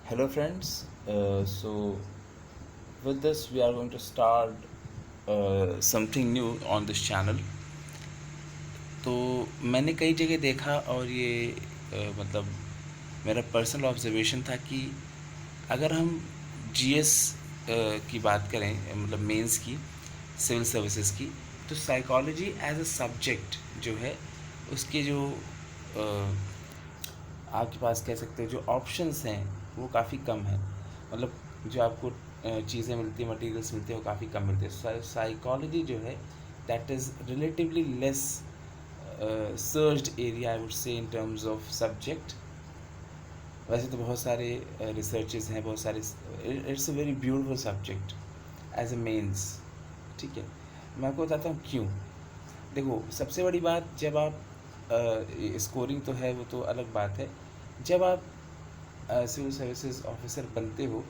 Hello, friends. So, with this, we are going to start something new on this channel. तो मैंने कई जगह देखा और ये मतलब मेरा पर्सनल ऑब्जर्वेशन था कि अगर हम जीएस की बात करें, मतलब मेंस की, सिविल सर्विसेज की, तो साइकोलॉजी एज अ सब्जेक्ट जो है उसके जो आपके पास कह सकते हो जो ऑप्शंस हैं वो काफ़ी कम है। मतलब जो आपको चीज़ें मिलती हैं, मटेरियल्स मिलते हैं, वो काफ़ी कम मिलते हैं। साइकोलॉजी जो है that is relatively less searched area, I would say, in terms of subject. वैसे तो बहुत सारे रिसर्चेस हैं, बहुत सारे, it's a very beautiful subject as a means. ठीक है, मैं आपको बताता हूँ क्यों। देखो, सबसे बड़ी बात, जब आप स्कोरिंग तो है, वो तो अलग बात है। जब आप सिविल सर्विसेज ऑफिसर बनते हो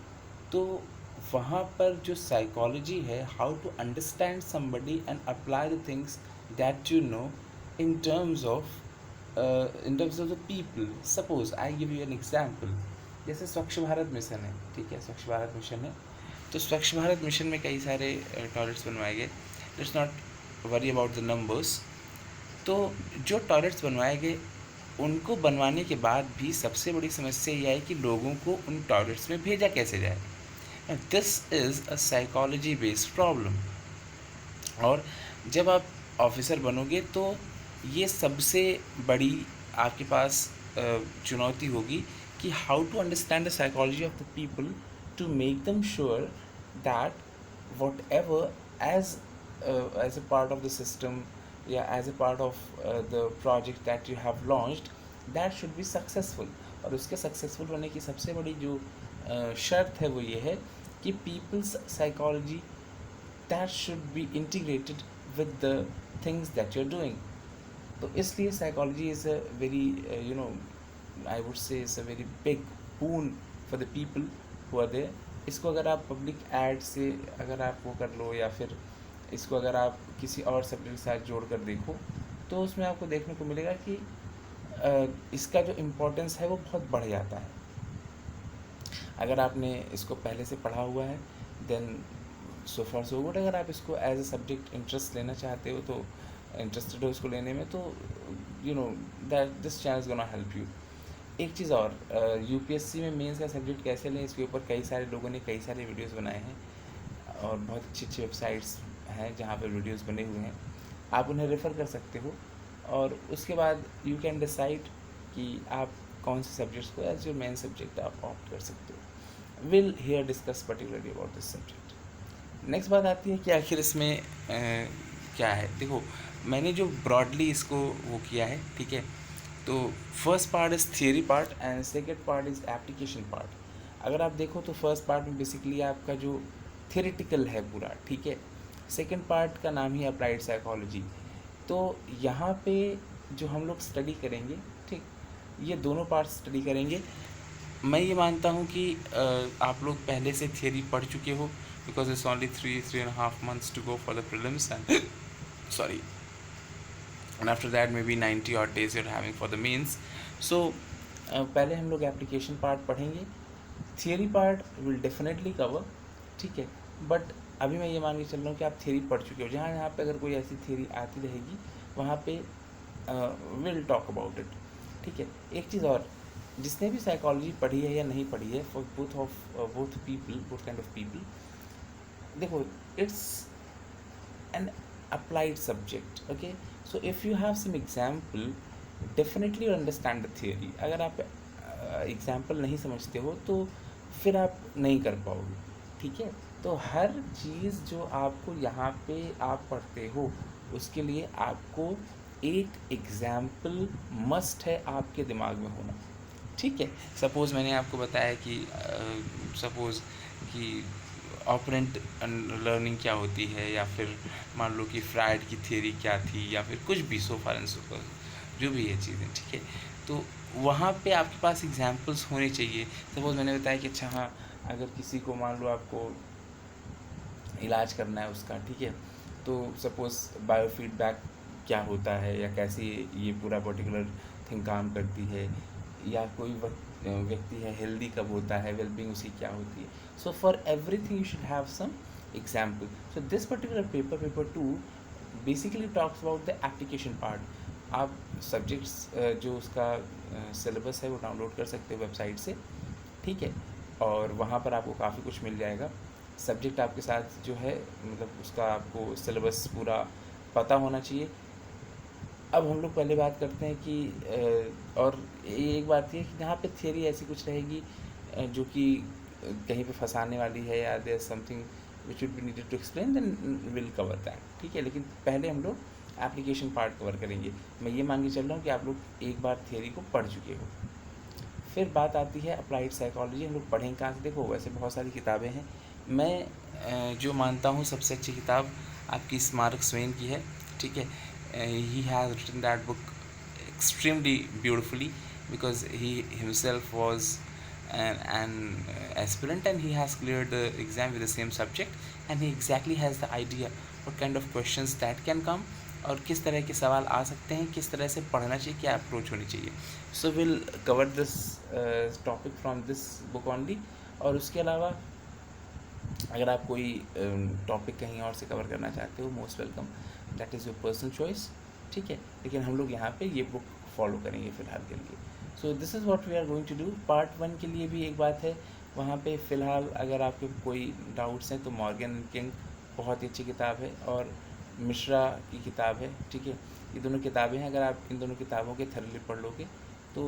तो वहाँ पर जो साइकोलॉजी है, how to understand somebody and apply the things that you know in terms of the people. Suppose I give you an example. जैसे स्वच्छ भारत मिशन है, ठीक है, स्वच्छ भारत मिशन है, तो स्वच्छ भारत मिशन में कई सारे टॉयलेट्स बनवाए गए। Let's not worry about the numbers. तो जो टॉयलेट्स बनवाए गए, उनको बनवाने के बाद भी सबसे बड़ी समस्या यह है कि लोगों को उन टॉयलेट्स में भेजा कैसे जाए। This is a psychology based problem. और जब आप ऑफिसर बनोगे तो ये सबसे बड़ी आपके पास चुनौती होगी कि how to understand the psychology of the people to make them sure that whatever as as a part of the system या as a part of the project that you have launched, that should be successful. और उसके successful होने की सबसे बड़ी जो शर्त है वो ये है कि people's psychology that should be integrated with the things that you're doing. तो इसलिए psychology is a very I would say is a very big boon for the people who are there. इसको अगर आप पब्लिक एड से अगर आप वो कर लो, या फिर इसको अगर आप किसी और सब्जेक्ट के साथ जोड़ कर देखो, तो उसमें आपको देखने को मिलेगा कि इसका जो इम्पोर्टेंस है वो बहुत बढ़ जाता है। अगर आपने इसको पहले से पढ़ा हुआ है, then so far so good. अगर आप इसको एज अ सब्जेक्ट इंटरेस्ट लेना चाहते हो, तो इंटरेस्टेड हो इसको लेने में, तो you know that this channel is gonna help you. एक चीज़ और, यूपीएससी में मेंस का सब्जेक्ट कैसे लें, इसके ऊपर कई सारे लोगों ने कई सारे वीडियोस बनाए हैं, और बहुत अच्छी अच्छी वेबसाइट्स हैं जहाँ पर वीडियोस बने हुए हैं, आप उन्हें रेफ़र कर सकते हो। और उसके बाद यू कैन डिसाइड कि आप कौन से सब्जेक्ट्स को एज योर मेन सब्जेक्ट आप ऑप्ट कर सकते हो। Will hear discuss particularly about this subject. Next बात आती है कि आखिर इसमें क्या है। देखो, मैंने जो ब्रॉडली इसको वो किया है, ठीक है, तो first part is theory part and second part is application part. अगर आप देखो तो फर्स्ट पार्ट में बेसिकली आपका जो थियरिटिकल है पूरा, ठीक है। सेकेंड पार्ट का नाम ही अप्लाइड साइकोलॉजी। तो यहाँ पे जो हम लोग स्टडी करेंगे, ठीक, ये दोनों पार्ट स्टडी करेंगे। मैं ये मानता हूँ कि आप लोग पहले से थियरी पढ़ चुके हो, because it's only 3.5 months to go for the prelims and sorry, and after that maybe 90 odd days you're having for the mains. So पहले हम लोग एप्लीकेशन पार्ट पढ़ेंगे, theory part will definitely cover, ठीक है। But अभी मैं ये मान के चल रहा हूँ कि आप थियरी पढ़ चुके हो। जहाँ यहाँ पे अगर कोई ऐसी थियरी आती रहेगी, वहाँ पे विल टॉक अबाउट इट, ठीक है। एक चीज़ और, जिसने भी साइकोलॉजी पढ़ी है या नहीं पढ़ी है, for both people, both kind of people, देखो, it's an applied subject, okay. So if you have some example, definitely you understand the theory. अगर आप एग्जाम्पल नहीं समझते हो तो फिर आप नहीं कर पाओगे, ठीक है। तो हर चीज़ जो आपको यहाँ पे आप पढ़ते हो, उसके लिए आपको एक एग्जाम्पल मस्ट है आपके दिमाग में होना, ठीक है। सपोज़ मैंने आपको बताया कि सपोज़ कि ऑपरेंट लर्निंग क्या होती है, या फिर मान लो कि फ्राइड की थियरी क्या थी, या फिर कुछ भी, so for and so for, जो भी है चीज़ें, ठीक है। तो वहाँ पे आपके पास एग्जांपल्स होने चाहिए। सपोज़ मैंने बताया कि अच्छा हाँ, अगर किसी को मान लो आपको इलाज करना है उसका, ठीक है, तो सपोज़ बायोफीडबैक क्या होता है, या कैसे ये पूरा पर्टिकुलर थिंग काम करती है, या कोई व्यक्ति है हेल्दी कब होता है, वेलबींग उसकी क्या होती है. So for everything you should have some example. So this particular paper 2 basically talks about the application part. आप सब्जेक्ट्स जो उसका सिलेबस है वो डाउनलोड कर सकते हो वेबसाइट से, ठीक है, और वहाँ पर आपको काफ़ी कुछ मिल जाएगा. सब्जेक्ट आपके साथ जो है मतलब उसका आपको सिलेबस पूरा पता होना चाहिए. अब हम लोग पहले बात करते हैं कि और एक बात ये कि यहाँ पे थियरी ऐसी कुछ रहेगी जो कि कहीं पे फंसाने वाली है या there something which would be needed to explain, then will cover that, ठीक है. लेकिन पहले हम लोग एप्लीकेशन पार्ट कवर करेंगे. मैं ये मान के चल रहा हूँ कि आप लोग एक बार थियरी को पढ़ चुके हो. फिर बात आती है अप्लाइड साइकोलॉजी. हम लोग पढ़ेंगे कहाँ से? देखो वैसे बहुत सारी किताबें हैं. मैं जो मानता हूँ सबसे अच्छी किताब आपकी स्मारक स्वेन की है, ठीक है. He has written that book extremely beautifully because he himself was an aspirant and he has cleared the exam with the same subject, and he exactly has the idea what kind of questions that can come और किस तरह के सवाल आ सकते हैं, किस तरह से पढ़ना चाहिए, क्या अप्रोच होनी चाहिए. So will cover this topic from this book only. और उसके अलावा अगर आप कोई टॉपिक कहीं और से कवर करना चाहते हो, most welcome, that is your personal choice, ठीक है. लेकिन हम लोग यहाँ पे ये बुक फॉलो करेंगे फ़िलहाल के लिए. So this is what we are going to do. Part 1 के लिए भी एक बात है, वहाँ पे फ़िलहाल अगर आपके कोई डाउट्स हैं तो मॉर्गन एंड किंग बहुत ही अच्छी किताब है और मिश्रा की किताब है, ठीक है. ये दोनों किताबें हैं. अगर आप इन दोनों किताबों के थरली पढ़ लोगे तो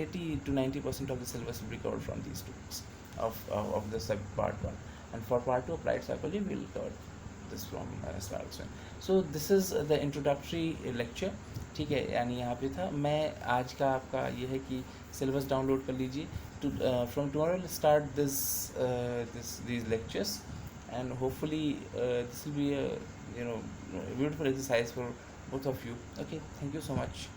80 to 90% of the syllabus will be covered from these two books of the sub part 1. And for part 2 applied psychology we will cover this from Sparks. So this is the introductory lecture, ठीक है. यानी यहाँ पे था. मैं आज का आपका ये है कि सिलेबस डाउनलोड कर लीजिए. From tomorrow we'll start these lectures, and hopefully this will be a beautiful exercise for both of you. Okay, thank you so much.